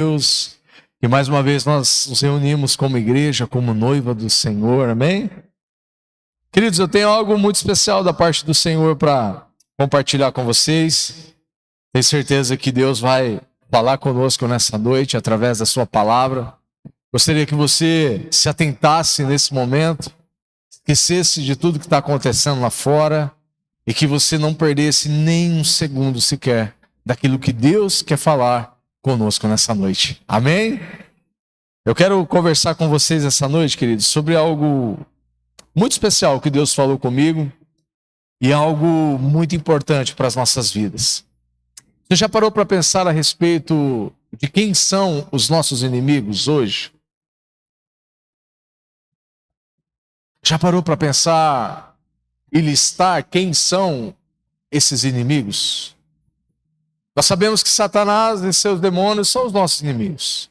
Deus, que mais uma vez nós nos reunimos como igreja, como noiva do Senhor, amém? Queridos, eu tenho algo muito especial da parte do Senhor para compartilhar com vocês. Tenho certeza que Deus vai falar conosco nessa noite através da sua palavra. Gostaria que você se atentasse nesse momento, esquecesse de tudo que está acontecendo lá fora e que você não perdesse nem um segundo sequer daquilo que Deus quer falar conosco nessa noite. Amém? Eu quero conversar com vocês essa noite, queridos, sobre algo muito especial que Deus falou comigo e algo muito importante para as nossas vidas. Você já parou para pensar a respeito de quem são os nossos inimigos hoje? Já parou para pensar e listar quem são esses inimigos? Nós sabemos que Satanás e seus demônios são os nossos inimigos.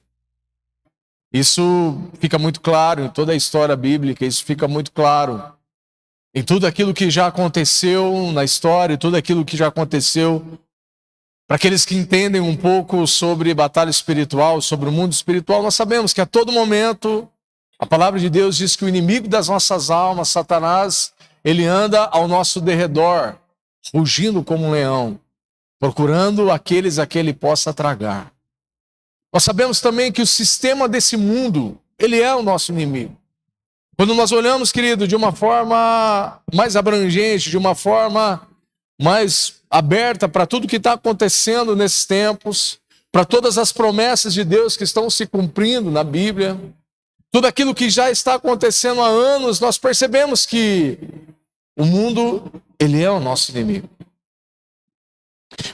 Isso fica muito claro em toda a história bíblica, isso fica muito claro em tudo aquilo que já aconteceu na história, tudo aquilo que já aconteceu. Para aqueles que entendem um pouco sobre batalha espiritual, sobre o mundo espiritual, nós sabemos que a todo momento a palavra de Deus diz que o inimigo das nossas almas, Satanás, ele anda ao nosso derredor, rugindo como um leão, procurando aqueles a que ele possa tragar. Nós sabemos também que o sistema desse mundo, ele é o nosso inimigo. Quando nós olhamos, querido, de uma forma mais abrangente, de uma forma mais aberta para tudo que está acontecendo nesses tempos, para todas as promessas de Deus que estão se cumprindo na Bíblia, tudo aquilo que já está acontecendo há anos, nós percebemos que o mundo, ele é o nosso inimigo.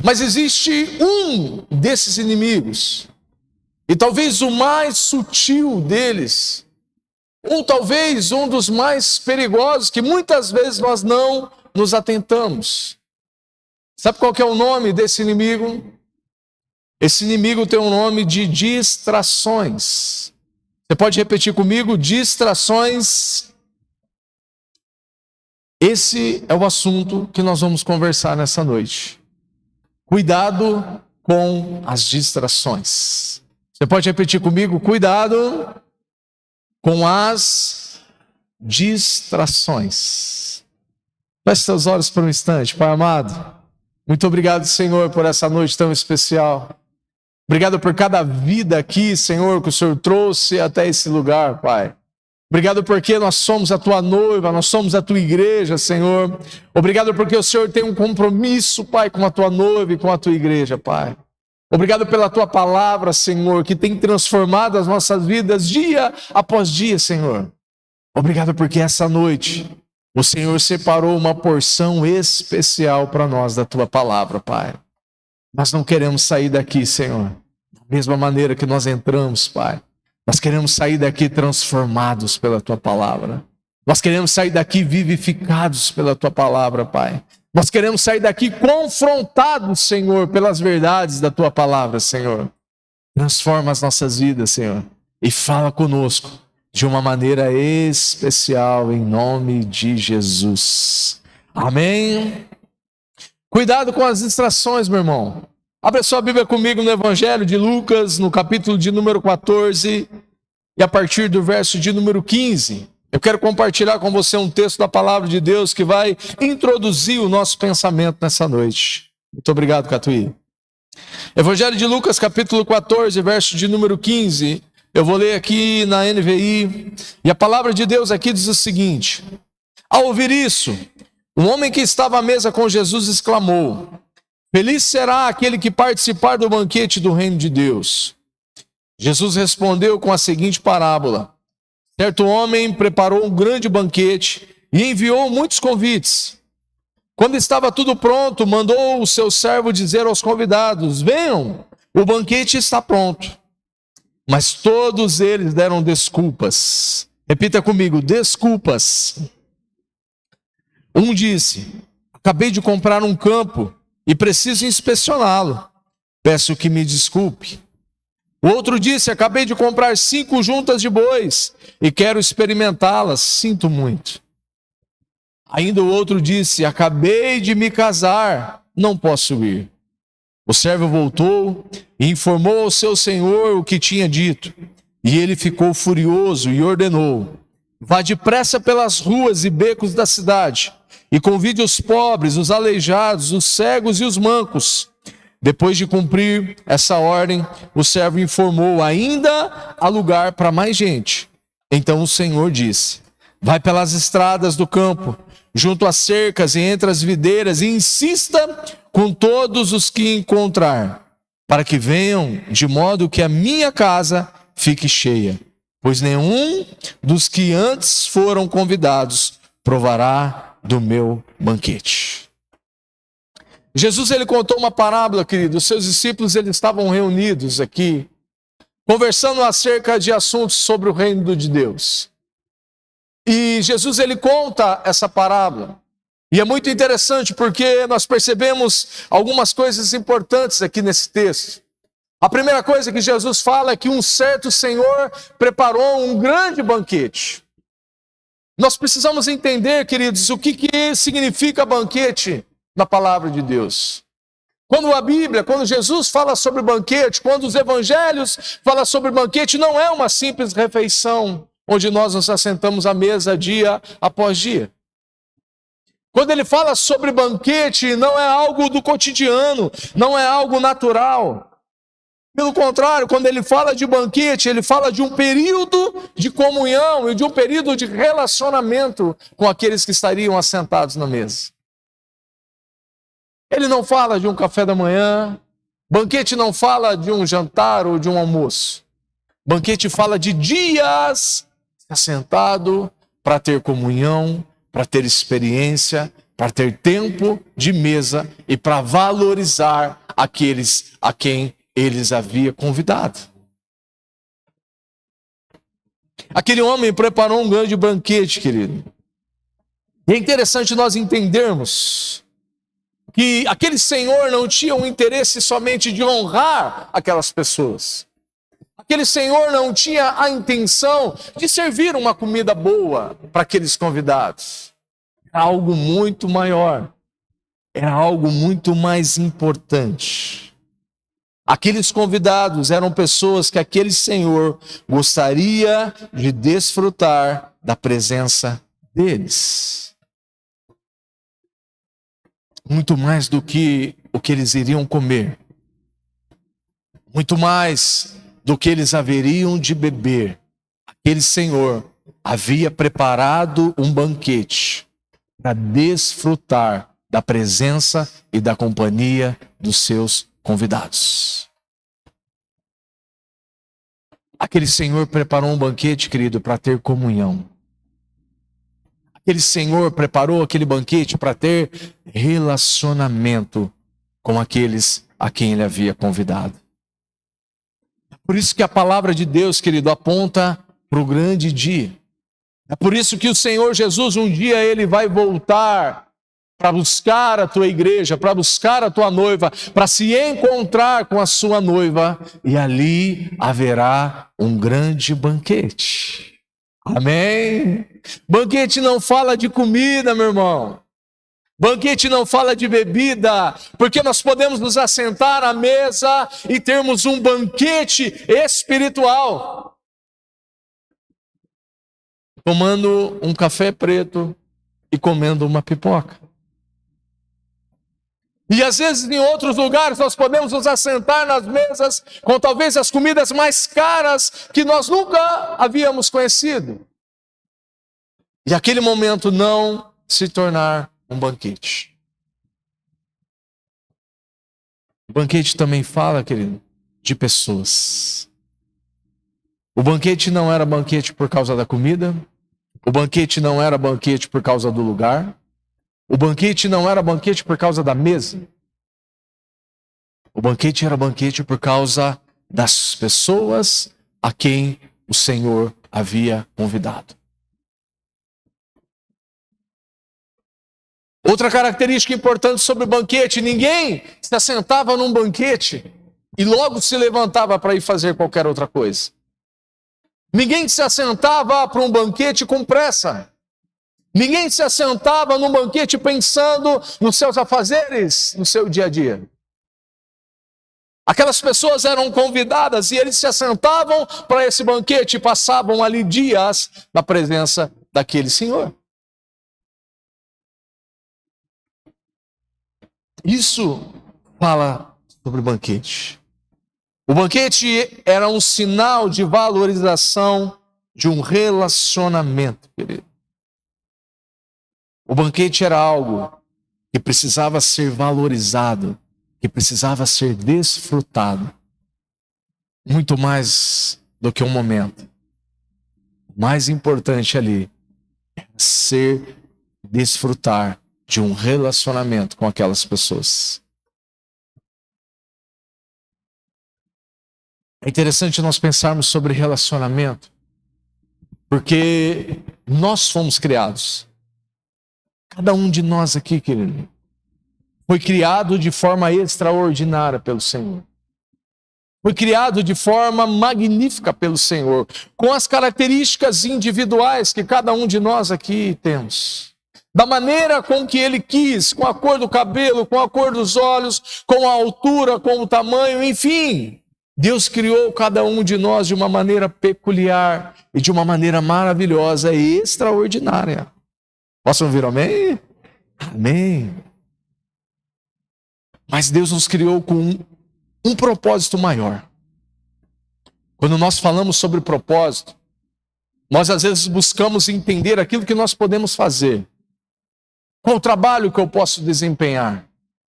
Mas existe um desses inimigos, e talvez o mais sutil deles, ou talvez um dos mais perigosos, que muitas vezes nós não nos atentamos. Sabe qual que é o nome desse inimigo? Esse inimigo tem um nome de distrações. Você pode repetir comigo? Distrações. Esse é o assunto que nós vamos conversar nessa noite. Cuidado com as distrações. Você pode repetir comigo? Cuidado com as distrações. Feche seus olhos por um instante, Pai amado. Muito obrigado, Senhor, por essa noite tão especial. Obrigado por cada vida aqui, Senhor, que o Senhor trouxe até esse lugar, Pai. Obrigado porque nós somos a Tua noiva, nós somos a Tua igreja, Senhor. Obrigado porque o Senhor tem um compromisso, Pai, com a Tua noiva e com a Tua igreja, Pai. Obrigado pela Tua palavra, Senhor, que tem transformado as nossas vidas dia após dia, Senhor. Obrigado porque essa noite o Senhor separou uma porção especial para nós da Tua palavra, Pai. Nós não queremos sair daqui, Senhor, da mesma maneira que nós entramos, Pai. Nós queremos sair daqui transformados pela Tua palavra. Nós queremos sair daqui vivificados pela Tua palavra, Pai. Nós queremos sair daqui confrontados, Senhor, pelas verdades da Tua palavra, Senhor. Transforma as nossas vidas, Senhor, e fala conosco de uma maneira especial, em nome de Jesus. Amém? Cuidado com as distrações, meu irmão. Abre a sua Bíblia comigo no Evangelho de Lucas, no capítulo de número 14, e a partir do verso de número 15. Eu quero compartilhar com você um texto da palavra de Deus que vai introduzir o nosso pensamento nessa noite. Muito obrigado, Catuí. Evangelho de Lucas, capítulo 14, verso de número 15. Eu vou ler aqui na NVI, e a palavra de Deus aqui diz o seguinte: ao ouvir isso, um homem que estava à mesa com Jesus exclamou: feliz será aquele que participar do banquete do reino de Deus. Jesus respondeu com a seguinte parábola: certo homem preparou um grande banquete e enviou muitos convites. Quando estava tudo pronto, mandou o seu servo dizer aos convidados: venham, o banquete está pronto. Mas todos eles deram desculpas. Repita comigo: desculpas. Um disse: acabei de comprar um campo e preciso inspecioná-lo. Peço que me desculpe. O outro disse: acabei de comprar 5 juntas de bois e quero experimentá-las. Sinto muito. Ainda o outro disse: acabei de me casar, não posso ir. O servo voltou e informou ao seu senhor o que tinha dito. E ele ficou furioso e ordenou: vá depressa pelas ruas e becos da cidade e convide os pobres, os aleijados, os cegos e os mancos. Depois de cumprir essa ordem, o servo informou: ainda há lugar para mais gente. Então o Senhor disse: vai pelas estradas do campo, junto às cercas e entre as videiras, e insista com todos os que encontrar, para que venham, de modo que a minha casa fique cheia. Pois nenhum dos que antes foram convidados provará do meu banquete. Jesus, ele contou uma parábola, querido. Os seus discípulos, eles estavam reunidos aqui, conversando acerca de assuntos sobre o reino de Deus. E Jesus, ele conta essa parábola. E é muito interessante porque nós percebemos algumas coisas importantes aqui nesse texto. A primeira coisa que Jesus fala é que um certo senhor preparou um grande banquete. Nós precisamos entender, queridos, o que significa banquete na palavra de Deus. Quando a Bíblia, quando Jesus fala sobre banquete, quando os evangelhos falam sobre banquete, não é uma simples refeição onde nós nos assentamos à mesa dia após dia. Quando ele fala sobre banquete, não é algo do cotidiano, não é algo natural. Pelo contrário, quando ele fala de banquete, ele fala de um período de comunhão e de um período de relacionamento com aqueles que estariam assentados na mesa. Ele não fala de um café da manhã, banquete não fala de um jantar ou de um almoço. Banquete fala de dias assentado para ter comunhão, para ter experiência, para ter tempo de mesa e para valorizar aqueles a quem eles haviam convidado. Aquele homem preparou um grande banquete, querido. E é interessante nós entendermos que aquele senhor não tinha um interesse somente de honrar aquelas pessoas. Aquele senhor não tinha a intenção de servir uma comida boa para aqueles convidados. Era algo muito maior. Era algo muito mais importante. Aqueles convidados eram pessoas que aquele senhor gostaria de desfrutar da presença deles. Muito mais do que o que eles iriam comer. Muito mais do que eles haveriam de beber. Aquele senhor havia preparado um banquete para desfrutar da presença e da companhia dos seus convidados. Aquele senhor preparou um banquete, querido, para ter comunhão. Aquele senhor preparou aquele banquete para ter relacionamento com aqueles a quem ele havia convidado. Por isso que a palavra de Deus, querido, aponta para o grande dia. É por isso que o Senhor Jesus, um dia, ele vai voltar para buscar a tua igreja, para buscar a tua noiva, para se encontrar com a sua noiva, e ali haverá um grande banquete. Amém? Banquete não fala de comida, meu irmão. Banquete não fala de bebida, porque nós podemos nos assentar à mesa e termos um banquete espiritual. Tomando um café preto e comendo uma pipoca. E às vezes em outros lugares nós podemos nos assentar nas mesas com talvez as comidas mais caras que nós nunca havíamos conhecido. E aquele momento não se tornar um banquete. O banquete também fala, querido, de pessoas. O banquete não era banquete por causa da comida. O banquete não era banquete por causa do lugar. O banquete não era banquete por causa da mesa. O banquete era banquete por causa das pessoas a quem o Senhor havia convidado. Outra característica importante sobre o banquete: ninguém se assentava num banquete e logo se levantava para ir fazer qualquer outra coisa. Ninguém se assentava para um banquete com pressa. Ninguém se assentava num banquete pensando nos seus afazeres, no seu dia a dia. Aquelas pessoas eram convidadas e eles se assentavam para esse banquete e passavam ali dias na presença daquele Senhor. Isso fala sobre o banquete. O banquete era um sinal de valorização de um relacionamento, querido. O banquete era algo que precisava ser valorizado, que precisava ser desfrutado. Muito mais do que um momento. O mais importante ali é desfrutar de um relacionamento com aquelas pessoas. É interessante nós pensarmos sobre relacionamento, porque nós fomos criados. Cada um de nós aqui, querido, foi criado de forma extraordinária pelo Senhor. Foi criado de forma magnífica pelo Senhor, com as características individuais que cada um de nós aqui temos. Da maneira com que Ele quis, com a cor do cabelo, com a cor dos olhos, com a altura, com o tamanho, enfim. Deus criou cada um de nós de uma maneira peculiar e de uma maneira maravilhosa e extraordinária. Posso ouvir amém? Amém. Mas Deus nos criou com um propósito maior. Quando nós falamos sobre propósito, nós às vezes buscamos entender aquilo que nós podemos fazer. Qual o trabalho que eu posso desempenhar?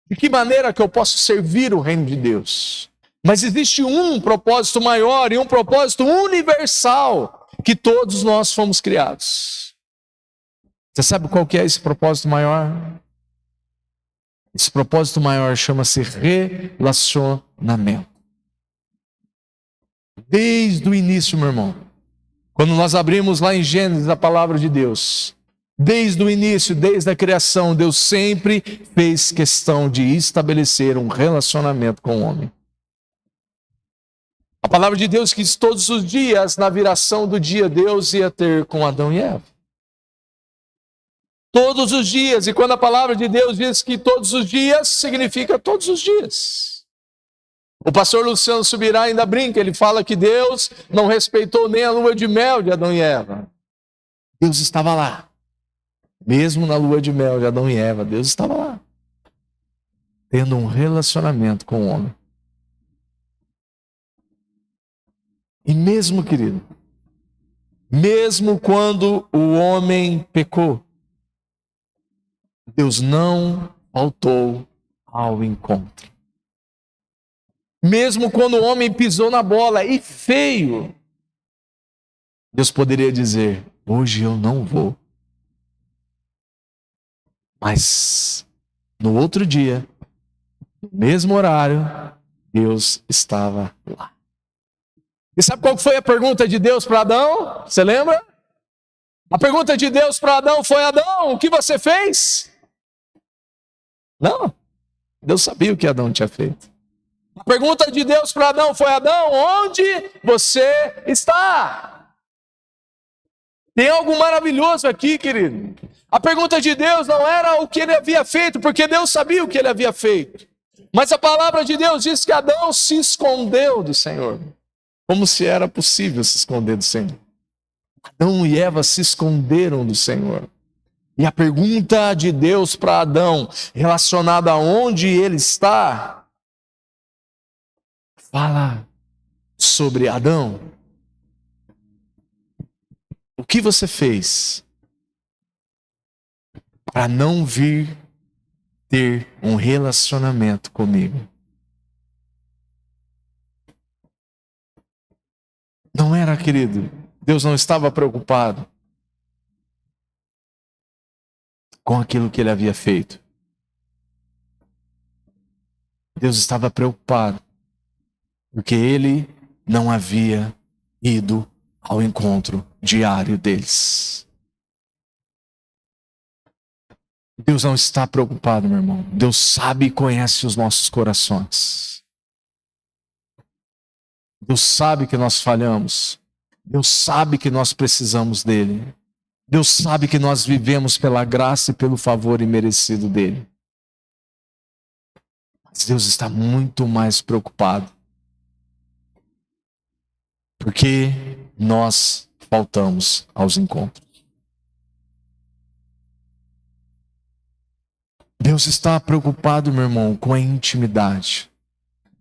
De que maneira que eu posso servir o reino de Deus? Mas existe um propósito maior e um propósito universal que todos nós fomos criados. Você sabe qual que é esse propósito maior? Esse propósito maior chama-se relacionamento. Desde o início, meu irmão, quando nós abrimos lá em Gênesis a palavra de Deus, desde o início, desde a criação, Deus sempre fez questão de estabelecer um relacionamento com o homem. A palavra de Deus diz que todos os dias, na viração do dia, Deus ia ter com Adão e Eva. Todos os dias, e quando a palavra de Deus diz que todos os dias, significa todos os dias. O pastor Luciano Subirá ainda brinca, ele fala que Deus não respeitou nem a lua de mel de Adão e Eva. Deus estava lá. Mesmo na lua de mel de Adão e Eva, Deus estava lá. Tendo um relacionamento com o homem. E mesmo, querido, mesmo quando o homem pecou, Deus não faltou ao encontro. Mesmo quando o homem pisou na bola e feio, Deus poderia dizer, hoje eu não vou. Mas no outro dia, no mesmo horário, Deus estava lá. E sabe qual foi a pergunta de Deus para Adão? Você lembra? A pergunta de Deus para Adão foi, Adão, o que você fez? Não, Deus sabia o que Adão tinha feito. A pergunta de Deus para Adão foi, Adão, onde você está? Tem algo maravilhoso aqui, querido. A pergunta de Deus não era o que ele havia feito, porque Deus sabia o que ele havia feito. Mas a palavra de Deus diz que Adão se escondeu do Senhor. Como se era possível se esconder do Senhor. Adão e Eva se esconderam do Senhor. E a pergunta de Deus para Adão, relacionada a onde ele está, fala sobre Adão. O que você fez para não vir ter um relacionamento comigo? Não era, querido, Deus não estava preocupado com aquilo que ele havia feito. Deus estava preocupado porque ele não havia ido ao encontro diário deles. Deus não está preocupado, meu irmão. Deus sabe e conhece os nossos corações. Deus sabe que nós falhamos. Deus sabe que nós precisamos dele. Deus sabe que nós vivemos pela graça e pelo favor imerecido dele. Mas Deus está muito mais preocupado. Porque nós faltamos aos encontros. Deus está preocupado, meu irmão, com a intimidade.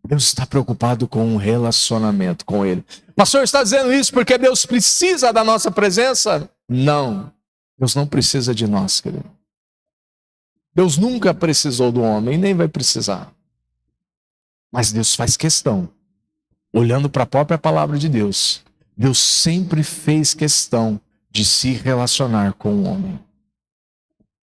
Deus está preocupado com o relacionamento com Ele. Pastor, está dizendo isso porque Deus precisa da nossa presença? Não. Deus não precisa de nós, querido. Deus nunca precisou do homem, nem vai precisar. Mas Deus faz questão. Olhando para a própria palavra de Deus, Deus sempre fez questão de se relacionar com o homem.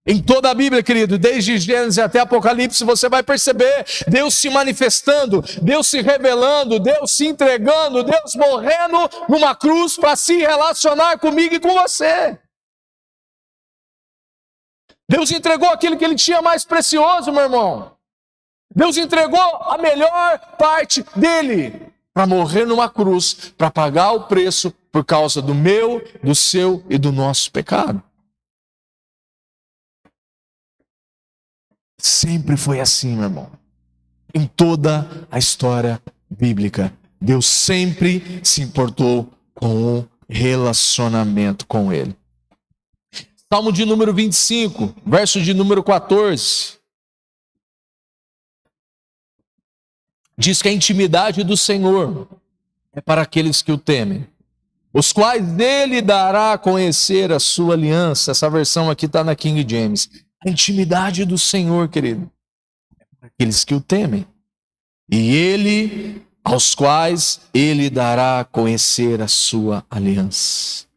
Em toda a Bíblia, querido, desde Gênesis até Apocalipse, você vai perceber Deus se manifestando, Deus se revelando, Deus se entregando, Deus morrendo numa cruz para se relacionar comigo e com você. Deus entregou aquilo que Ele tinha mais precioso, meu irmão. Deus entregou a melhor parte dEle para morrer numa cruz, para pagar o preço por causa do meu, do seu e do nosso pecado. Sempre foi assim, meu irmão. Em toda a história bíblica, Deus sempre se importou com o relacionamento com Ele. Salmo de número 25, verso de número 14. Diz que a intimidade do Senhor é para aqueles que o temem, os quais Ele dará a conhecer a sua aliança. Essa versão aqui está na King James. A intimidade do Senhor, querido, é para aqueles que o temem. E Ele, aos quais Ele dará a conhecer a sua aliança.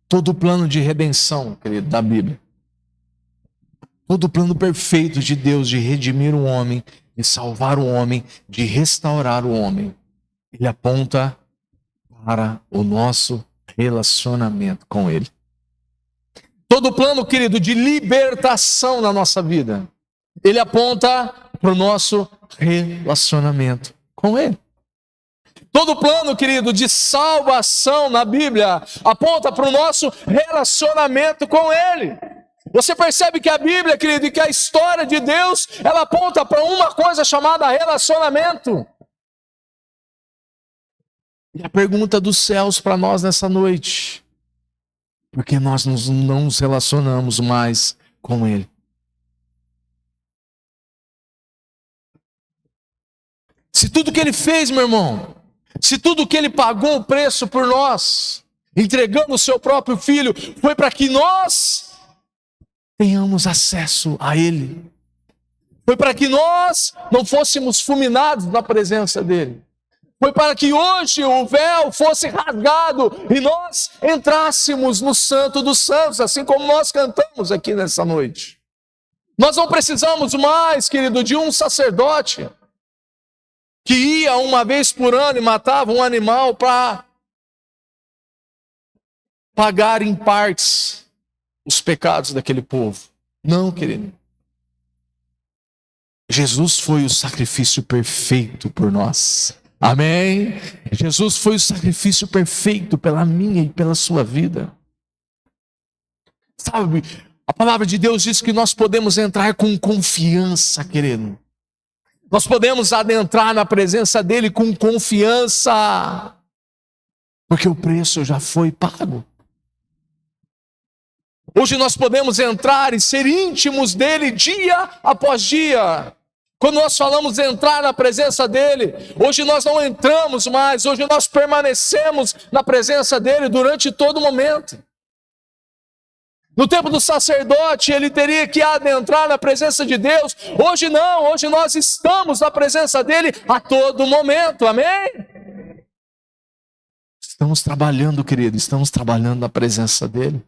Todo o plano de redenção, querido, da Bíblia, todo o plano perfeito de Deus de redimir o homem, de salvar o homem, de restaurar o homem, ele aponta para o nosso relacionamento com Ele. Todo o plano, querido, de libertação na nossa vida, ele aponta para o nosso relacionamento com Ele. Todo o plano, querido, de salvação na Bíblia aponta para o nosso relacionamento com Ele. Você percebe que a Bíblia, querido, e que a história de Deus, ela aponta para uma coisa chamada relacionamento. E a pergunta dos céus para nós nessa noite: por que nós não nos relacionamos mais com Ele? Se tudo que Ele fez, meu irmão, se tudo que Ele pagou o preço por nós, entregando o seu próprio Filho, foi para que nós tenhamos acesso a Ele. Foi para que nós não fôssemos fulminados na presença dEle. Foi para que hoje o véu fosse rasgado e nós entrássemos no Santo dos Santos, assim como nós cantamos aqui nessa noite. Nós não precisamos mais, querido, de um sacerdote que ia uma vez por ano e matava um animal para pagar em partes os pecados daquele povo. Não, querido. Jesus foi o sacrifício perfeito por nós. Amém? Jesus foi o sacrifício perfeito pela minha e pela sua vida. Sabe, a palavra de Deus diz que nós podemos entrar com confiança, querido. Nós podemos adentrar na presença dEle com confiança, porque o preço já foi pago. Hoje nós podemos entrar e ser íntimos dEle dia após dia. Quando nós falamos entrar na presença dEle, hoje nós não entramos mais, hoje nós permanecemos na presença dEle durante todo momento. No tempo do sacerdote, ele teria que adentrar na presença de Deus. Hoje não, hoje nós estamos na presença dEle a todo momento, amém? Estamos trabalhando, querido, estamos trabalhando na presença dEle.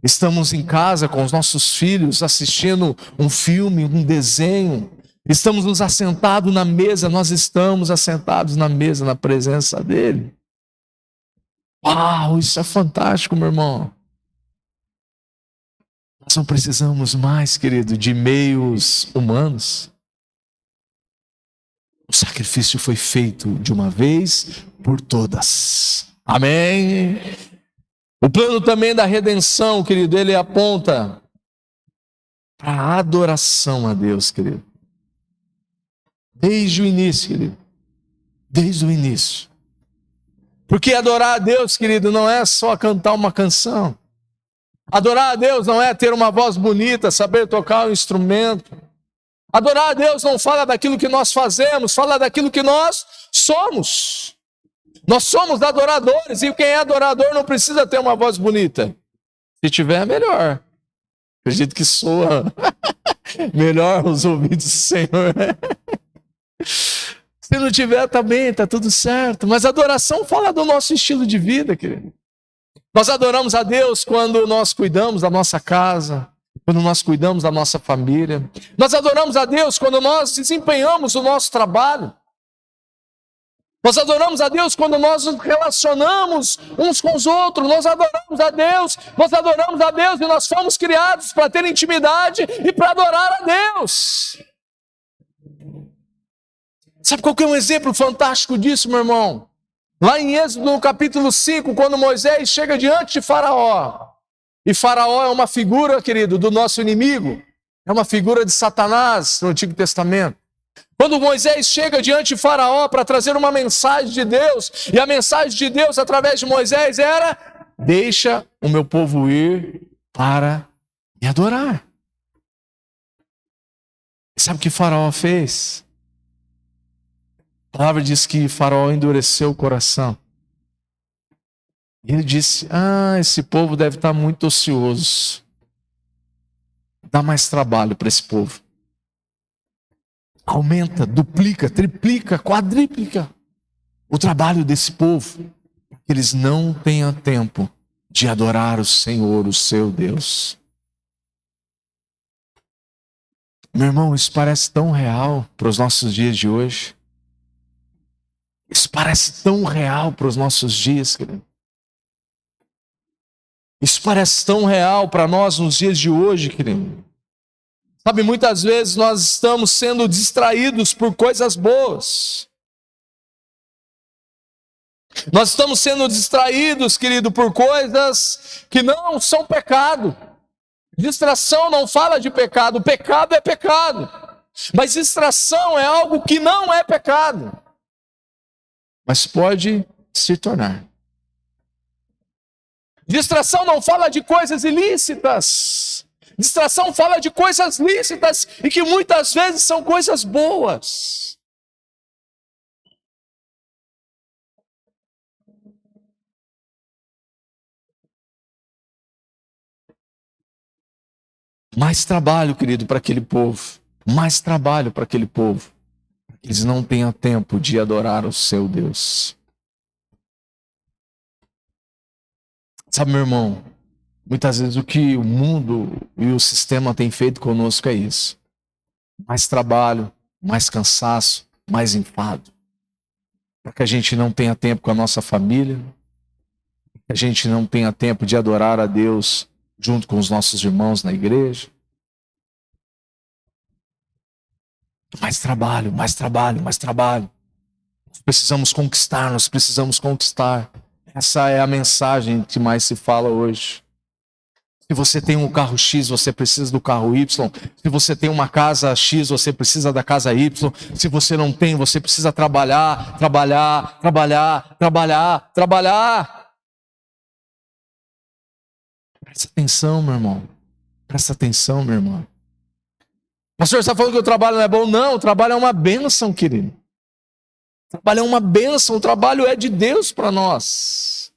Estamos em casa com os nossos filhos assistindo um filme, um desenho. Estamos nos assentados na mesa, nós estamos assentados na mesa, na presença dEle. Uau, isso é fantástico, meu irmão. Nós não precisamos mais, querido, de meios humanos. O sacrifício foi feito de uma vez por todas. Amém? O plano também da redenção, querido, ele aponta para a adoração a Deus, querido. Desde o início, querido. Desde o início. Porque adorar a Deus, querido, não é só cantar uma canção. Adorar a Deus não é ter uma voz bonita, saber tocar um instrumento. Adorar a Deus não fala daquilo que nós fazemos, fala daquilo que nós somos. Nós somos adoradores, e quem é adorador não precisa ter uma voz bonita. Se tiver, é melhor. Acredito que soa melhor os ouvidos do Senhor. Se não tiver, tá bem, tá tudo certo. Mas adoração fala do nosso estilo de vida, querido. Nós adoramos a Deus quando nós cuidamos da nossa casa, quando nós cuidamos da nossa família. Nós adoramos a Deus quando nós desempenhamos o nosso trabalho. Nós adoramos a Deus quando nós nos relacionamos uns com os outros. Nós adoramos a Deus e nós fomos criados para ter intimidade e para adorar a Deus. Sabe qual que é um exemplo fantástico disso, meu irmão? Lá em Êxodo, no capítulo 5, quando Moisés chega diante de Faraó. E Faraó é uma figura, querido, do nosso inimigo. É uma figura de Satanás no Antigo Testamento. Quando Moisés chega diante de Faraó para trazer uma mensagem de Deus, e a mensagem de Deus através de Moisés era: deixa o meu povo ir para me adorar. E sabe o que Faraó fez? A palavra diz que Faraó endureceu o coração. E ele disse: esse povo deve estar muito ocioso. Dá mais trabalho para esse povo. Aumenta, duplica, triplica, quadriplica o trabalho desse povo. Que eles não tenham tempo de adorar o Senhor, o seu Deus. Meu irmão, isso parece tão real para os nossos dias de hoje. Isso parece tão real para os nossos dias, querido. Isso parece tão real para nós nos dias de hoje, querido. Sabe, muitas vezes nós estamos sendo distraídos por coisas boas. Nós estamos sendo distraídos, querido, por coisas que não são pecado. Distração não fala de pecado. Pecado é pecado. Mas distração é algo que não é pecado. Mas pode se tornar. Distração não fala de coisas ilícitas. Distração fala de coisas lícitas e que muitas vezes são coisas boas. Mais trabalho, querido, para aquele povo. Mais trabalho para aquele povo. Eles não tenham tempo de adorar o seu Deus. Sabe, meu irmão, muitas vezes o que o mundo e o sistema têm feito conosco é isso. Mais trabalho, mais cansaço, mais enfado. Para que a gente não tenha tempo com a nossa família, que a gente não tenha tempo de adorar a Deus junto com os nossos irmãos na igreja. Mais trabalho, mais trabalho, mais trabalho. Nós precisamos conquistar, nós precisamos conquistar. Essa é a mensagem que mais se fala hoje. Se você tem um carro X, você precisa do carro Y. Se você tem uma casa X, você precisa da casa Y. Se você não tem, você precisa trabalhar, trabalhar, trabalhar, trabalhar, trabalhar. Presta atenção, meu irmão. Presta atenção, meu irmão. Pastor, você está falando que o trabalho não é bom? Não, o trabalho é uma bênção, querido. O trabalho é uma bênção, o trabalho é de Deus para nós.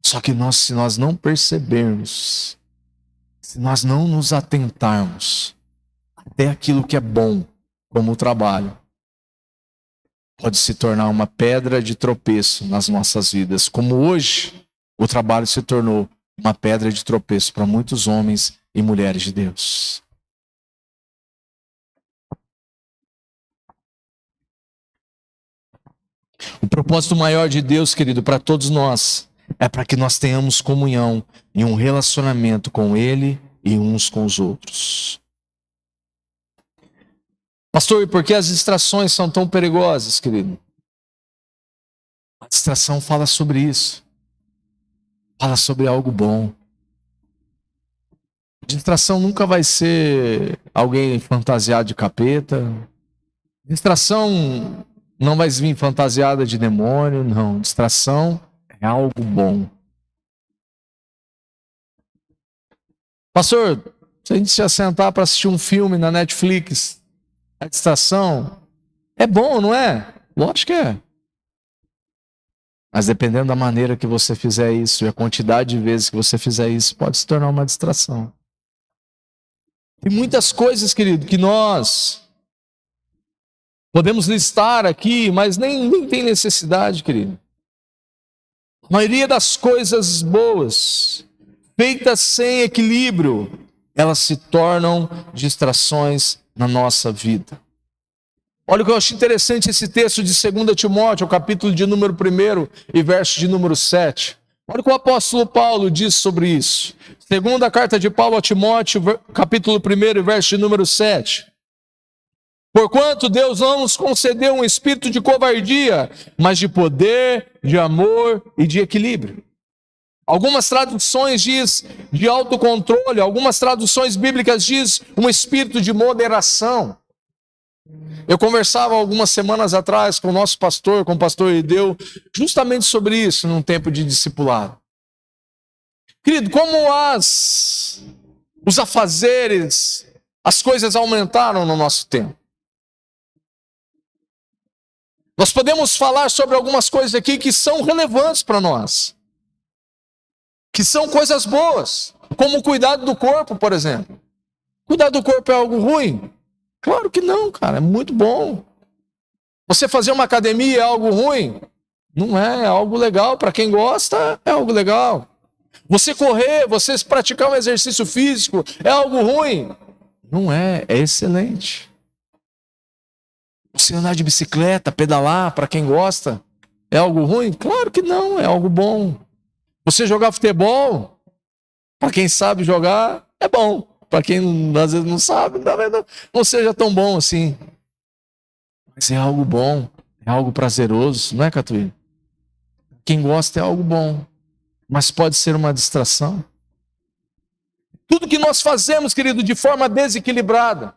Só que se nós não percebermos, se nós não nos atentarmos até aquilo que é bom, como o trabalho, pode se tornar uma pedra de tropeço nas nossas vidas. Como hoje, o trabalho se tornou uma pedra de tropeço para muitos homens e mulheres de Deus. O propósito maior de Deus, querido, para todos nós, é para que nós tenhamos comunhão e um relacionamento com Ele e uns com os outros. Pastor, e por que as distrações são tão perigosas, querido? A distração fala sobre isso. Fala sobre algo bom. Distração nunca vai ser alguém fantasiado de capeta. Distração não vai vir fantasiada de demônio, não. Distração é algo bom. Pastor, se a gente se assentar para assistir um filme na Netflix, a distração é bom, não é? Lógico que é. Mas dependendo da maneira que você fizer isso e a quantidade de vezes que você fizer isso, pode se tornar uma distração. Tem muitas coisas, querido, que nós podemos listar aqui, mas nem tem necessidade, querido. A maioria das coisas boas, feitas sem equilíbrio, elas se tornam distrações na nossa vida. Olha o que eu acho interessante esse texto de 2 Timóteo, capítulo de número 1 e verso de número 7. Olha o que o apóstolo Paulo diz sobre isso. Segunda carta de Paulo a Timóteo, capítulo 1 e verso de número 7. Porquanto Deus não nos concedeu um espírito de covardia, mas de poder, de amor e de equilíbrio. Algumas traduções diz de autocontrole, algumas traduções bíblicas diz um espírito de moderação. Eu conversava algumas semanas atrás com o nosso pastor, com o pastor Ideu, justamente sobre isso num tempo de discipulado. Querido, como os afazeres, as coisas aumentaram no nosso tempo. Nós podemos falar sobre algumas coisas aqui que são relevantes para nós. Que são coisas boas, como o cuidado do corpo, por exemplo. Cuidar do corpo é algo ruim? Claro que não, cara, é muito bom. Você fazer uma academia é algo ruim? Não é, é algo legal. Para quem gosta, é algo legal. Você correr, você praticar um exercício físico, é algo ruim? Não é, é excelente. Você andar de bicicleta, pedalar, para quem gosta, é algo ruim? Claro que não, é algo bom. Você jogar futebol, para quem sabe jogar, é bom. Para quem às vezes não sabe, não seja tão bom assim. Mas é algo bom, é algo prazeroso, não é, Catuí? Quem gosta é algo bom, mas pode ser uma distração. Tudo que nós fazemos, querido, de forma desequilibrada,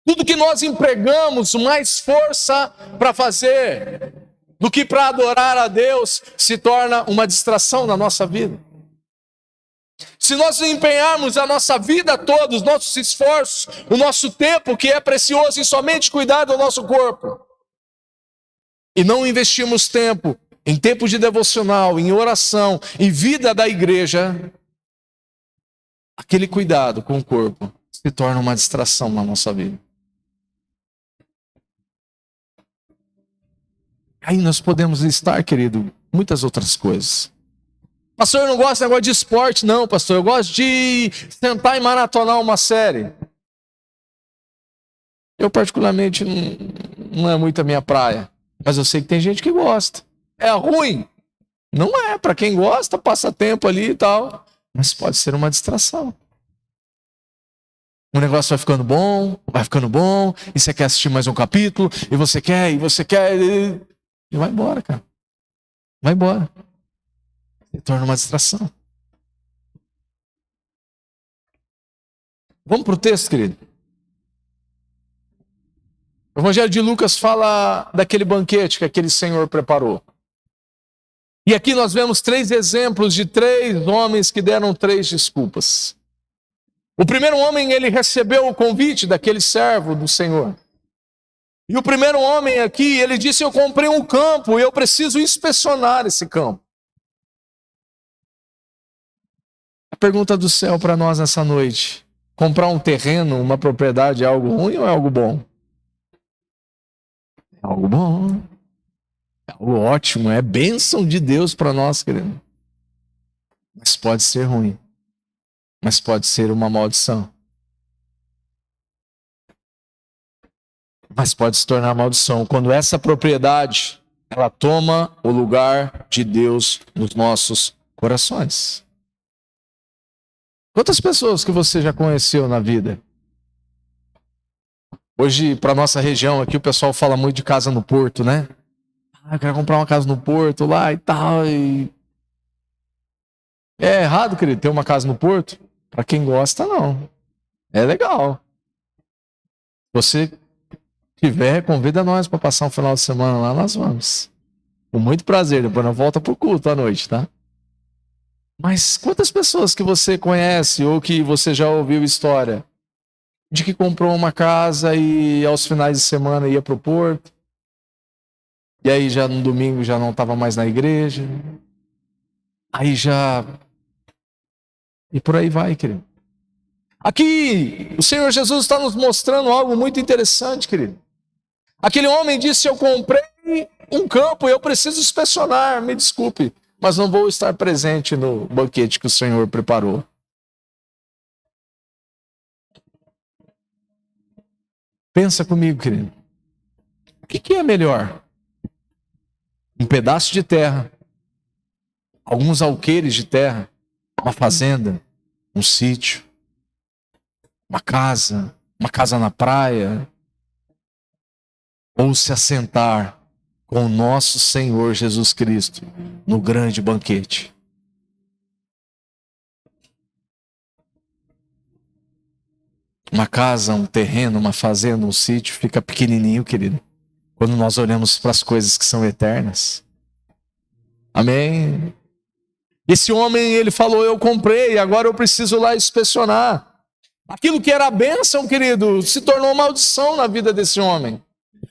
tudo que nós empregamos mais força para fazer do que para adorar a Deus, se torna uma distração na nossa vida. Se nós empenharmos a nossa vida toda, os nossos esforços, o nosso tempo, que é precioso, em somente cuidar do nosso corpo, e não investirmos tempo em tempo de devocional, em oração, em vida da igreja, aquele cuidado com o corpo se torna uma distração na nossa vida. Aí nós podemos listar, querido, muitas outras coisas. Pastor, eu não gosto de negócio de esporte, não, pastor. Eu gosto de sentar e maratonar uma série. Eu, particularmente, não é muito a minha praia. Mas eu sei que tem gente que gosta. É ruim? Não é. Para quem gosta, passa tempo ali e tal. Mas pode ser uma distração. O negócio vai ficando bom, e você quer assistir mais um capítulo, e você quer, e vai embora, cara. Vai embora. Se torna uma distração. Vamos para o texto, querido. O Evangelho de Lucas fala daquele banquete que aquele Senhor preparou. E aqui nós vemos 3 exemplos de 3 homens que deram 3 desculpas. O primeiro homem, ele recebeu o convite daquele servo do Senhor. E o primeiro homem aqui, ele disse: eu comprei um campo e eu preciso inspecionar esse campo. A pergunta do céu para nós nessa noite: comprar um terreno, uma propriedade é algo ruim ou é algo bom? É algo bom. É algo ótimo, é bênção de Deus para nós, querido. Mas pode ser ruim. Mas pode ser uma maldição. Mas pode se tornar maldição quando essa propriedade, ela toma o lugar de Deus nos nossos corações. Quantas pessoas que você já conheceu na vida? Hoje, para nossa região aqui, o pessoal fala muito de casa no Porto, né? Eu quero comprar uma casa no Porto lá e tal. É errado, querido, ter uma casa no Porto? Para quem gosta, não. É legal. Se você tiver, convida nós para passar um final de semana lá, nós vamos. Com muito prazer, depois nós volta pro culto à noite, tá? Mas quantas pessoas que você conhece ou que você já ouviu história de que comprou uma casa e aos finais de semana ia pro Porto, e aí já no domingo já não estava mais na igreja, aí já... E por aí vai, querido. Aqui, o Senhor Jesus está nos mostrando algo muito interessante, querido. Aquele homem disse: eu comprei um campo e eu preciso inspecionar, me desculpe, mas não vou estar presente no banquete que o Senhor preparou. Pensa comigo, querido. O que é melhor? Um pedaço de terra, alguns alqueires de terra, uma fazenda, um sítio, uma casa na praia, ou se assentar com o nosso Senhor Jesus Cristo no grande banquete? Uma casa, um terreno, uma fazenda, um sítio fica pequenininho, querido, quando nós olhamos para as coisas que são eternas. Amém? Esse homem, ele falou: eu comprei, agora eu preciso lá inspecionar. Aquilo que era bênção, querido, se tornou maldição na vida desse homem.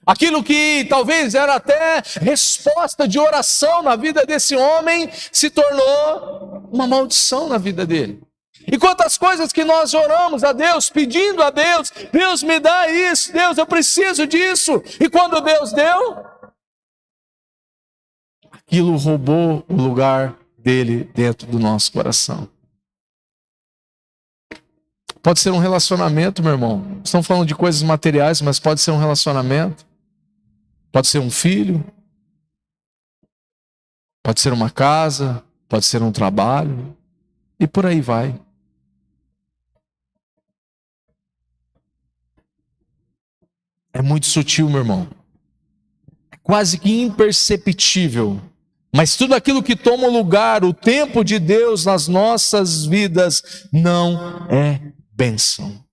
Aquilo que talvez era até resposta de oração na vida desse homem, se tornou uma maldição na vida dele. E quantas coisas que nós oramos a Deus, pedindo a Deus: Deus me dá isso, Deus eu preciso disso. E quando Deus deu, aquilo roubou o lugar dele dentro do nosso coração. Pode ser um relacionamento, meu irmão. Estamos falando de coisas materiais, mas pode ser um relacionamento. Pode ser um filho. Pode ser uma casa. Pode ser um trabalho. E por aí vai. É muito sutil, meu irmão. É quase que imperceptível. Mas tudo aquilo que toma lugar, o tempo de Deus nas nossas vidas, não é bênção.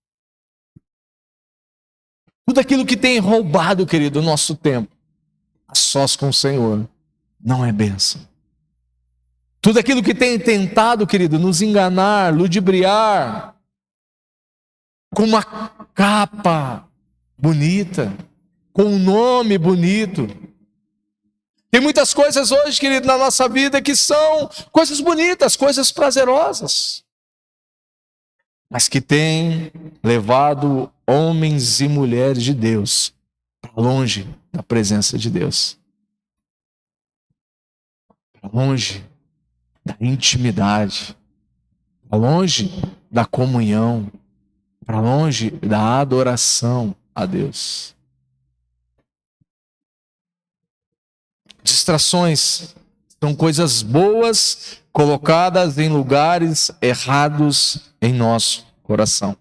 Tudo aquilo que tem roubado, querido, o nosso tempo, a sós com o Senhor, não é bênção. Tudo aquilo que tem tentado, querido, nos enganar, ludibriar, com uma capa bonita, com um nome bonito. Tem muitas coisas hoje, querido, na nossa vida que são coisas bonitas, coisas prazerosas, mas que têm levado homens e mulheres de Deus para longe da presença de Deus, para longe da intimidade, para longe da comunhão, para longe da adoração a Deus. Distrações são coisas boas colocadas em lugares errados em nosso coração.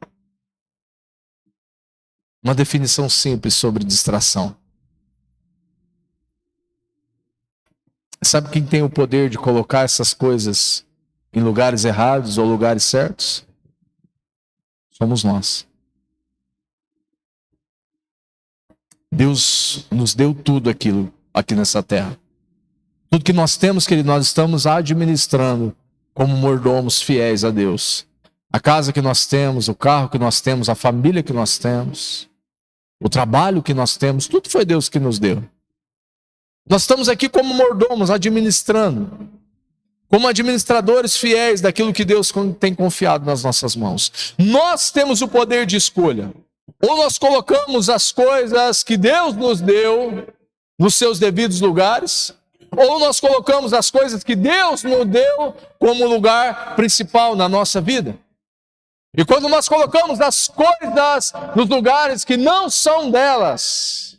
Uma definição simples sobre distração. Sabe quem tem o poder de colocar essas coisas em lugares errados ou lugares certos? Somos nós. Deus nos deu tudo aquilo aqui nessa terra. Tudo que nós temos, querido, nós estamos administrando como mordomos fiéis a Deus. A casa que nós temos, o carro que nós temos, a família que nós temos, o trabalho que nós temos, tudo foi Deus que nos deu. Nós estamos aqui como mordomos, administrando, como administradores fiéis daquilo que Deus tem confiado nas nossas mãos. Nós temos o poder de escolha. Ou nós colocamos as coisas que Deus nos deu nos seus devidos lugares, ou nós colocamos as coisas que Deus nos deu como lugar principal na nossa vida. E quando nós colocamos as coisas nos lugares que não são delas,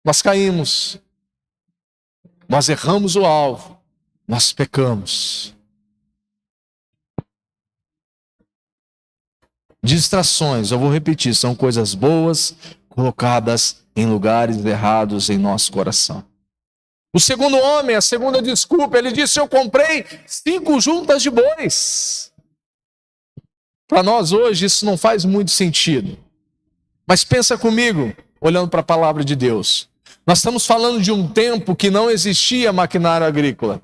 nós caímos, nós erramos o alvo, nós pecamos. Distrações, eu vou repetir, são coisas boas colocadas em lugares errados em nosso coração. O segundo homem, a segunda desculpa, ele disse: eu comprei 5 juntas de bois. Para nós hoje isso não faz muito sentido. Mas pensa comigo, olhando para a palavra de Deus. Nós estamos falando de um tempo que não existia maquinário agrícola.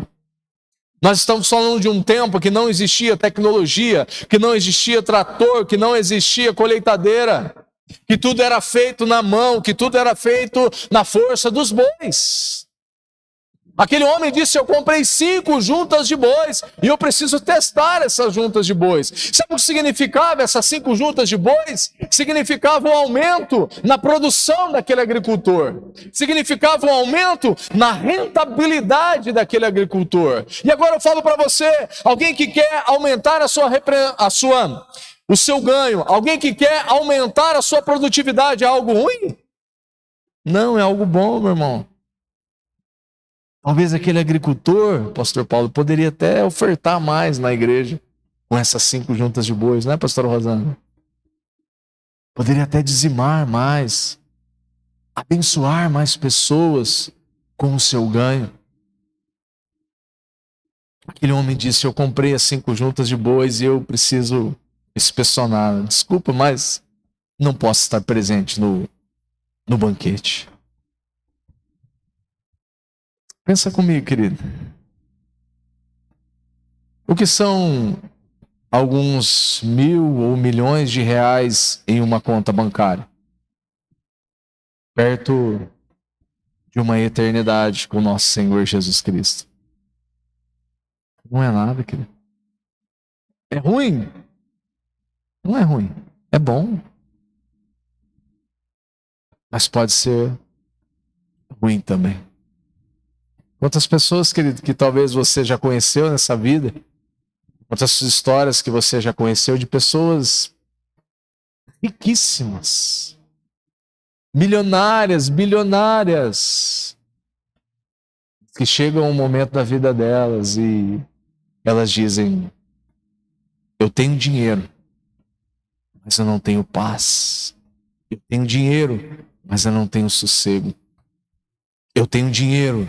Nós estamos falando de um tempo que não existia tecnologia, que não existia trator, que não existia colheitadeira, que tudo era feito na mão, que tudo era feito na força dos bois. Aquele homem disse: eu comprei 5 juntas de bois e eu preciso testar essas juntas de bois. Sabe o que significava essas 5 juntas de bois? Significava um aumento na produção daquele agricultor. Significava um aumento na rentabilidade daquele agricultor. E agora eu falo para você, alguém que quer aumentar o seu ganho, alguém que quer aumentar a sua produtividade, é algo ruim? Não, é algo bom, meu irmão. Talvez aquele agricultor, pastor Paulo, poderia até ofertar mais na igreja com essas 5 juntas de bois, não é, pastor Rosana? Poderia até dizimar mais, abençoar mais pessoas com o seu ganho. Aquele homem disse: eu comprei as 5 juntas de bois e eu preciso inspecionar. Desculpa, mas não posso estar presente no banquete. Pensa comigo, querido. O que são alguns 1.000 ou milhões de reais em uma conta bancária? Perto de uma eternidade com o nosso Senhor Jesus Cristo. Não é nada, querido. É ruim? Não é ruim. É bom. Mas pode ser ruim também. Quantas pessoas, querido, que talvez você já conheceu nessa vida, quantas histórias que você já conheceu de pessoas riquíssimas, milionárias, bilionárias, que chegam um momento da vida delas e elas dizem: eu tenho dinheiro, mas eu não tenho paz. Eu tenho dinheiro, mas eu não tenho sossego. Eu tenho dinheiro,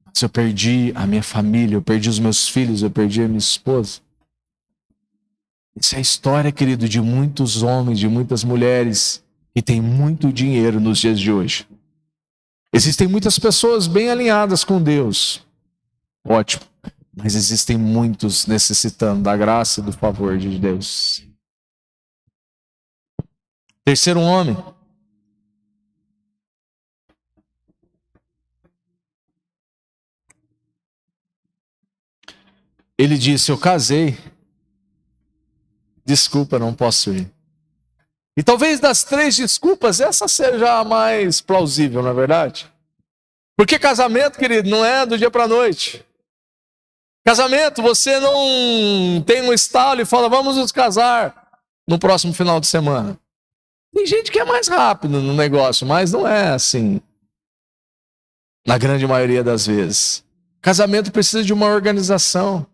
mas eu perdi a minha família, eu perdi os meus filhos, eu perdi a minha esposa. Essa é a história, querido, de muitos homens, de muitas mulheres que têm muito dinheiro nos dias de hoje. Existem muitas pessoas bem alinhadas com Deus. Ótimo. Mas existem muitos necessitando da graça e do favor de Deus. Terceiro homem. Ele disse: eu casei. Desculpa, não posso ir. E talvez das 3 desculpas, essa seja a mais plausível, não é verdade? Porque casamento, querido, não é do dia para a noite. Casamento, você não tem um estalo e fala: vamos nos casar no próximo final de semana. Tem gente que é mais rápido no negócio, mas não é assim. Na grande maioria das vezes. Casamento precisa de uma organização.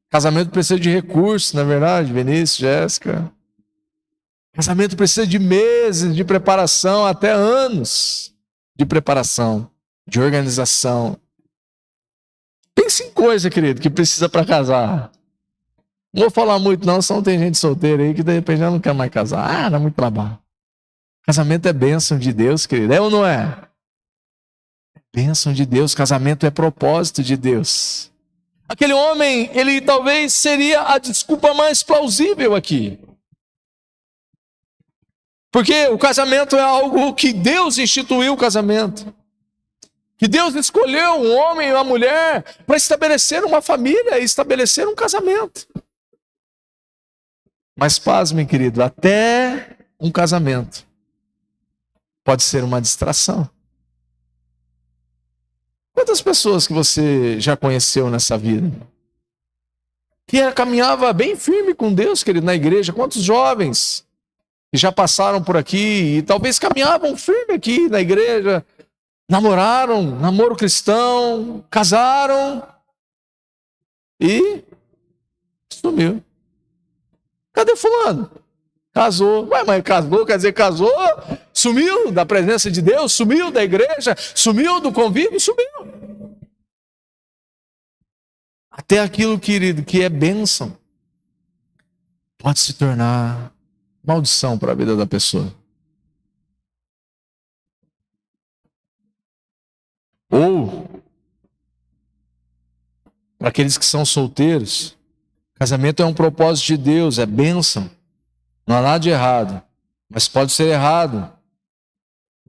Casamento precisa de recursos, não é verdade, Vinícius, Jéssica? Casamento precisa de meses de preparação, até anos de preparação, de organização. Pense em coisa, querido, que precisa para casar. Não vou falar muito não, senão tem gente solteira aí que de repente já não quer mais casar. Dá muito trabalho. Casamento é bênção de Deus, querido. É ou não é? Bênção de Deus. Casamento é propósito de Deus. Aquele homem, ele talvez seria a desculpa mais plausível aqui. Porque o casamento é algo que Deus instituiu o casamento. Que Deus escolheu um homem e uma mulher para estabelecer uma família e estabelecer um casamento. Mas pasmem, querido, até um casamento pode ser uma distração. Quantas pessoas que você já conheceu nessa vida? Que caminhava bem firme com Deus, querido, na igreja. Quantos jovens que já passaram por aqui e talvez caminhavam firme aqui na igreja, namoraram, namoro cristão, casaram e sumiu. Cadê fulano? Casou. Ué, mas casou, quer dizer, casou, sumiu da presença de Deus, sumiu da igreja, sumiu do convívio, sumiu. Até aquilo, querido, que é bênção, pode se tornar maldição para a vida da pessoa. Ou, para aqueles que são solteiros, casamento é um propósito de Deus, é bênção. Não há nada de errado. Mas pode ser errado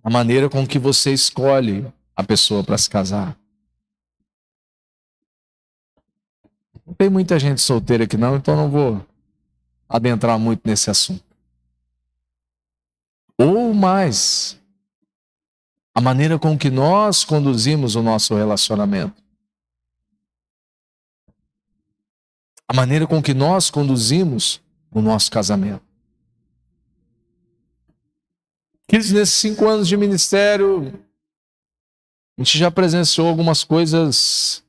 a maneira com que você escolhe a pessoa para se casar. Não tem muita gente solteira aqui não, então não vou adentrar muito nesse assunto. Ou mais, a maneira com que nós conduzimos o nosso relacionamento. A maneira com que nós conduzimos o nosso casamento. Queridos, nesses 5 anos de ministério, a gente já presenciou algumas coisas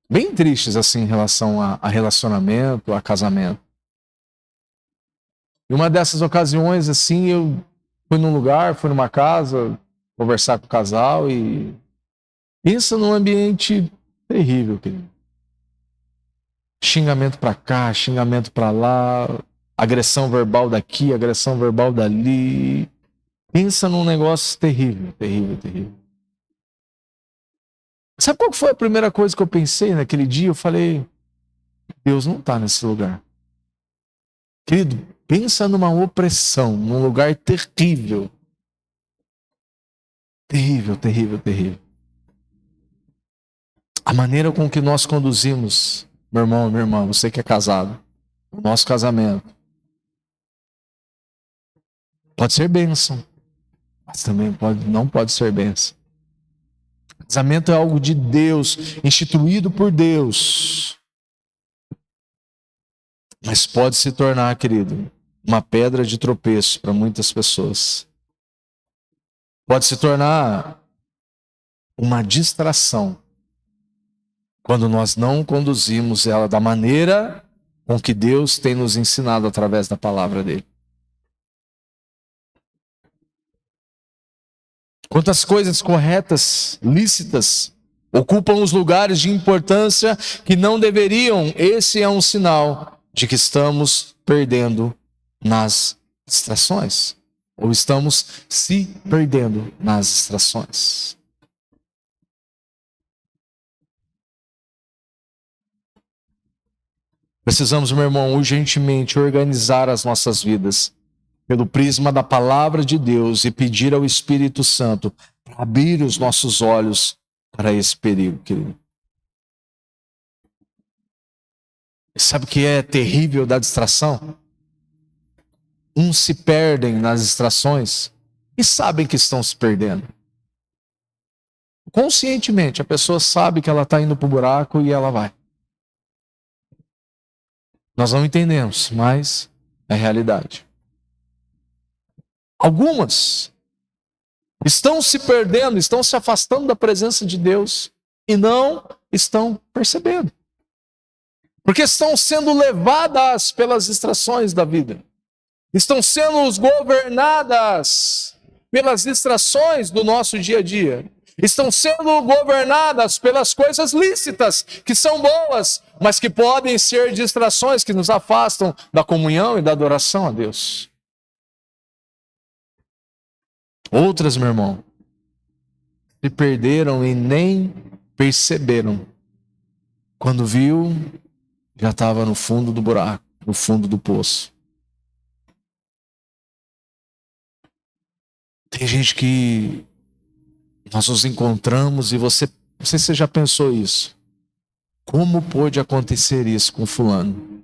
bem tristes assim em relação a relacionamento, a casamento. Em uma dessas ocasiões, assim, eu fui num lugar, fui numa casa, conversar com o casal e pensa num ambiente terrível, querido. Xingamento pra cá, xingamento pra lá, agressão verbal daqui, agressão verbal dali. Pensa num negócio terrível, terrível, terrível. Sabe qual foi a primeira coisa que eu pensei naquele dia? Eu falei, Deus não está nesse lugar. Querido, pensa numa opressão, num lugar terrível. Terrível, terrível, terrível. A maneira com que nós conduzimos, meu irmão, minha irmã, você que é casado, o nosso casamento, pode ser bênção, mas também não pode ser bênção. Casamento é algo de Deus, instituído por Deus. Mas pode se tornar, querido, uma pedra de tropeço para muitas pessoas. Pode se tornar uma distração quando nós não conduzimos ela da maneira com que Deus tem nos ensinado através da palavra dele. Quantas coisas corretas, lícitas, ocupam os lugares de importância que não deveriam. Esse é um sinal de que estamos perdendo nas distrações. Ou estamos se perdendo nas distrações. Precisamos, meu irmão, urgentemente organizar as nossas vidas pelo prisma da palavra de Deus e pedir ao Espírito Santo para abrir os nossos olhos para esse perigo, querido. Sabe o que é terrível da distração? Uns se perdem nas distrações e sabem que estão se perdendo. Conscientemente, a pessoa sabe que ela está indo para o buraco e ela vai. Nós não entendemos, mas é realidade. Algumas estão se perdendo, estão se afastando da presença de Deus e não estão percebendo. Porque estão sendo levadas pelas distrações da vida. Estão sendo governadas pelas distrações do nosso dia a dia. Estão sendo governadas pelas coisas lícitas, que são boas, mas que podem ser distrações que nos afastam da comunhão e da adoração a Deus. Outras, meu irmão, se perderam e nem perceberam. Quando viu, já estava no fundo do buraco, no fundo do poço. Tem gente que nós nos encontramos e você, não sei se você já pensou isso. Como pôde acontecer isso com fulano?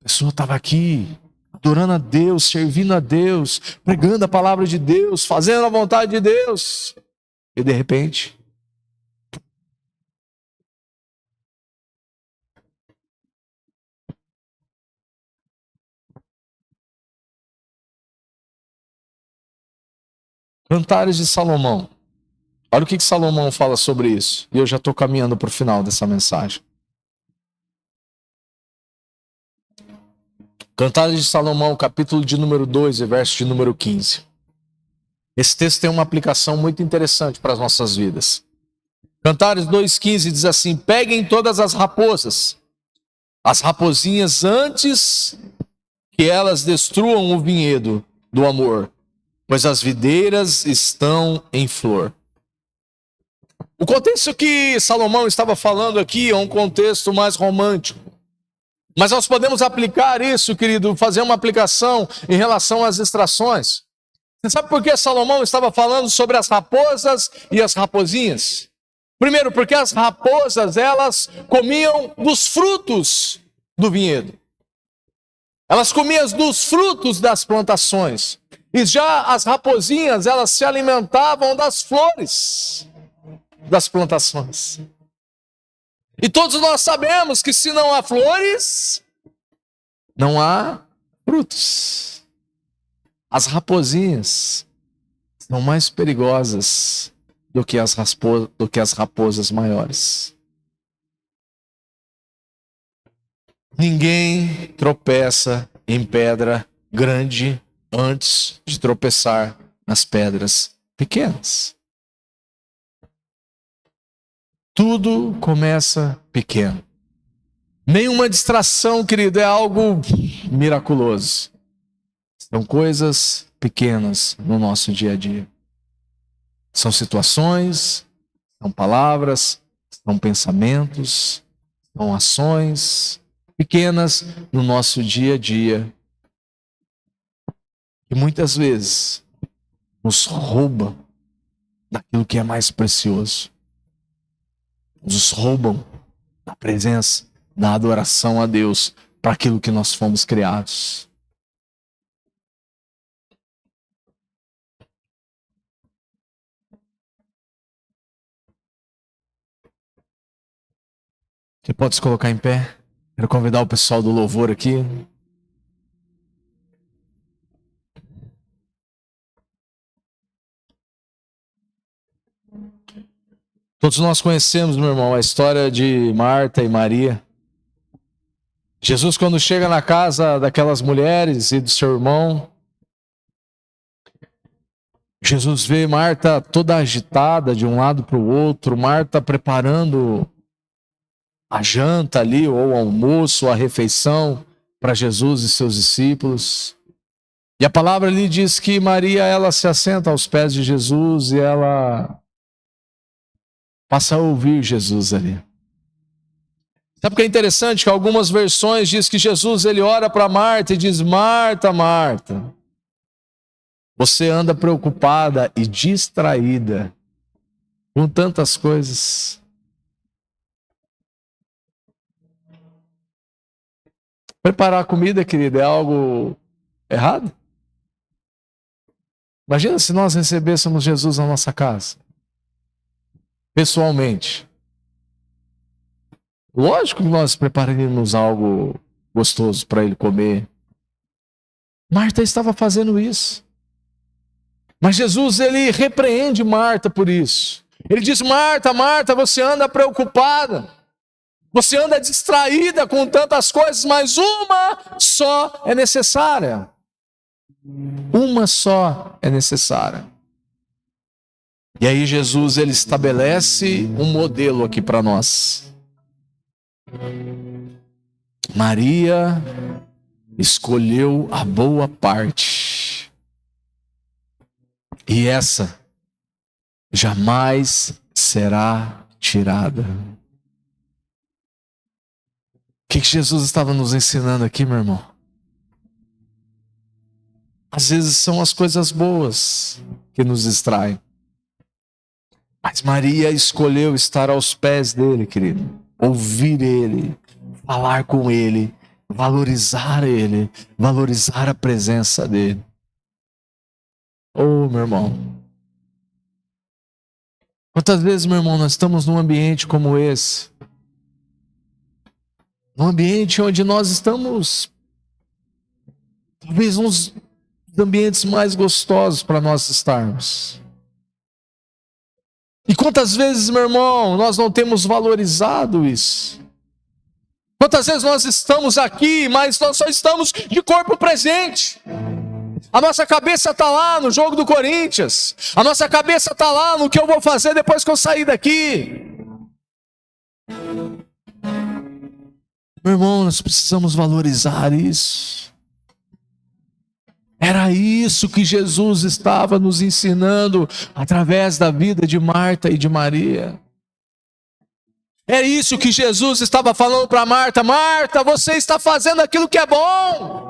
A pessoa estava aqui, adorando a Deus, servindo a Deus, pregando a palavra de Deus, fazendo a vontade de Deus. E de repente, Cantares de Salomão. Olha o que Salomão fala sobre isso. E eu já estou caminhando para o final dessa mensagem. Cantares de Salomão, capítulo de número 2 e verso de número 15. Esse texto tem uma aplicação muito interessante para as nossas vidas. Cantares 2,15 diz assim: peguem todas as raposinhas antes que elas destruam o vinhedo do amor, pois as videiras estão em flor. O contexto que Salomão estava falando aqui é um contexto mais romântico. Mas nós podemos aplicar isso, querido, fazer uma aplicação em relação às distrações. Você sabe por que Salomão estava falando sobre as raposas e as raposinhas? Primeiro, porque as raposas, elas comiam dos frutos do vinhedo. Elas comiam dos frutos das plantações. E já as raposinhas, elas se alimentavam das flores das plantações. E todos nós sabemos que se não há flores, não há frutos. As raposinhas são mais perigosas do que as raposas maiores. Ninguém tropeça em pedra grande antes de tropeçar nas pedras pequenas. Tudo começa pequeno. Nenhuma distração, querido, é algo miraculoso. São coisas pequenas no nosso dia a dia. São situações, são palavras, são pensamentos, são ações pequenas no nosso dia a dia. E muitas vezes nos roubam daquilo que é mais precioso. Nos roubam da presença, da adoração a Deus, para aquilo que nós fomos criados. Você pode se colocar em pé? Quero convidar o pessoal do louvor aqui. Todos nós conhecemos, meu irmão, a história de Marta e Maria. Jesus, quando chega na casa daquelas mulheres e do seu irmão, Jesus vê Marta toda agitada de um lado para o outro, Marta preparando a janta ali, ou o almoço, ou a refeição para Jesus e seus discípulos. E a palavra ali diz que Maria, ela se assenta aos pés de Jesus e ela passa a ouvir Jesus ali. Sabe o que é interessante? Que algumas versões diz que Jesus, ele ora para Marta e diz: Marta, Marta, você anda preocupada e distraída com tantas coisas. Preparar comida, querida, é algo errado? Imagina se nós recebêssemos Jesus na nossa casa. Pessoalmente. Lógico que nós prepararíamos algo gostoso para ele comer. Marta estava fazendo isso. Mas Jesus, ele repreende Marta por isso. Ele diz: Marta, Marta, você anda preocupada. Você anda distraída com tantas coisas, mas uma só é necessária. Uma só é necessária. E aí Jesus, ele estabelece um modelo aqui para nós. Maria escolheu a boa parte. E essa jamais será tirada. O que Jesus estava nos ensinando aqui, meu irmão? Às vezes são as coisas boas que nos distraem. Mas Maria escolheu estar aos pés dele, querido. Ouvir ele, falar com ele, valorizar a presença dele. Oh, meu irmão. Quantas vezes, meu irmão, nós estamos num ambiente como esse? Num ambiente onde nós estamos, talvez uns dos ambientes mais gostosos para nós estarmos. E quantas vezes, meu irmão, nós não temos valorizado isso? Quantas vezes nós estamos aqui, mas nós só estamos de corpo presente. A nossa cabeça está lá no jogo do Corinthians. A nossa cabeça está lá no que eu vou fazer depois que eu sair daqui. Meu irmão, nós precisamos valorizar isso. Era isso que Jesus estava nos ensinando através da vida de Marta e de Maria. É isso que Jesus estava falando para Marta. Marta, você está fazendo aquilo que é bom.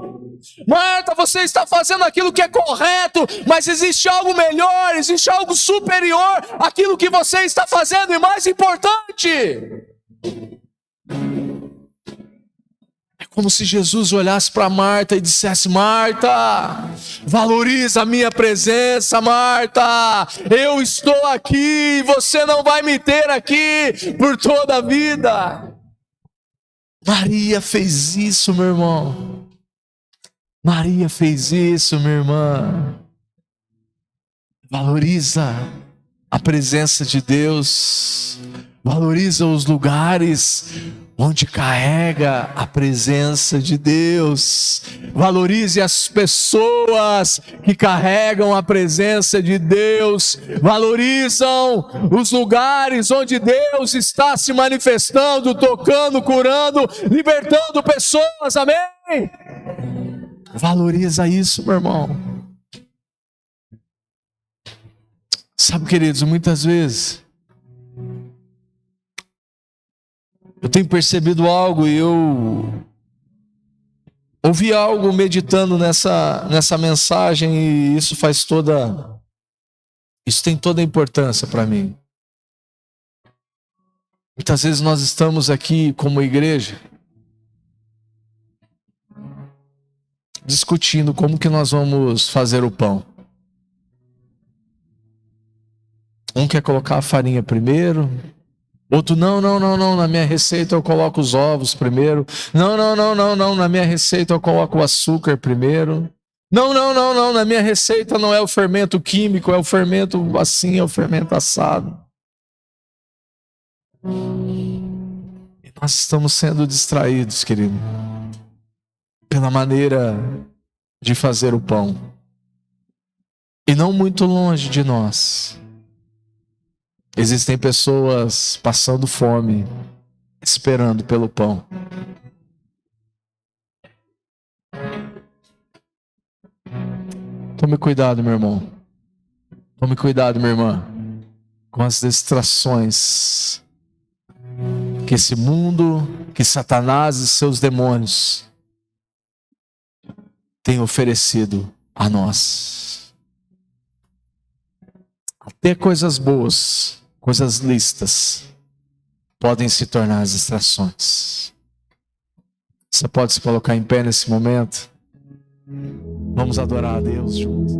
Marta, você está fazendo aquilo que é correto, mas existe algo melhor, existe algo superior àquilo que você está fazendo e mais importante. É como se Jesus olhasse para Marta e dissesse: Marta, valoriza a minha presença, Marta. Eu estou aqui, você não vai me ter aqui por toda a vida. Maria fez isso, meu irmão. Maria fez isso, minha irmã. Valoriza a presença de Deus. Valoriza os lugares onde carrega a presença de Deus. Valorize as pessoas que carregam a presença de Deus. Valorizam os lugares onde Deus está se manifestando, tocando, curando, libertando pessoas. Amém? Valoriza isso, meu irmão. Sabe, queridos, muitas vezes eu tenho percebido algo e eu ouvi algo meditando nessa mensagem e isso tem toda a importância para mim. Muitas vezes nós estamos aqui como igreja discutindo como que nós vamos fazer o pão. Um quer colocar a farinha primeiro, outro, não, na minha receita eu coloco os ovos primeiro. Não, na minha receita eu coloco o açúcar primeiro. Não, na minha receita não é o fermento químico, é o fermento assim, é o fermento assado. E nós estamos sendo distraídos, querido, pela maneira de fazer o pão. E não muito longe de nós existem pessoas passando fome, esperando pelo pão. Tome cuidado, meu irmão. Tome cuidado, minha irmã, com as distrações que esse mundo, que Satanás e seus demônios têm oferecido a nós. Até coisas boas, coisas lícitas, podem se tornar as distrações. Você pode se colocar em pé nesse momento? Vamos adorar a Deus juntos.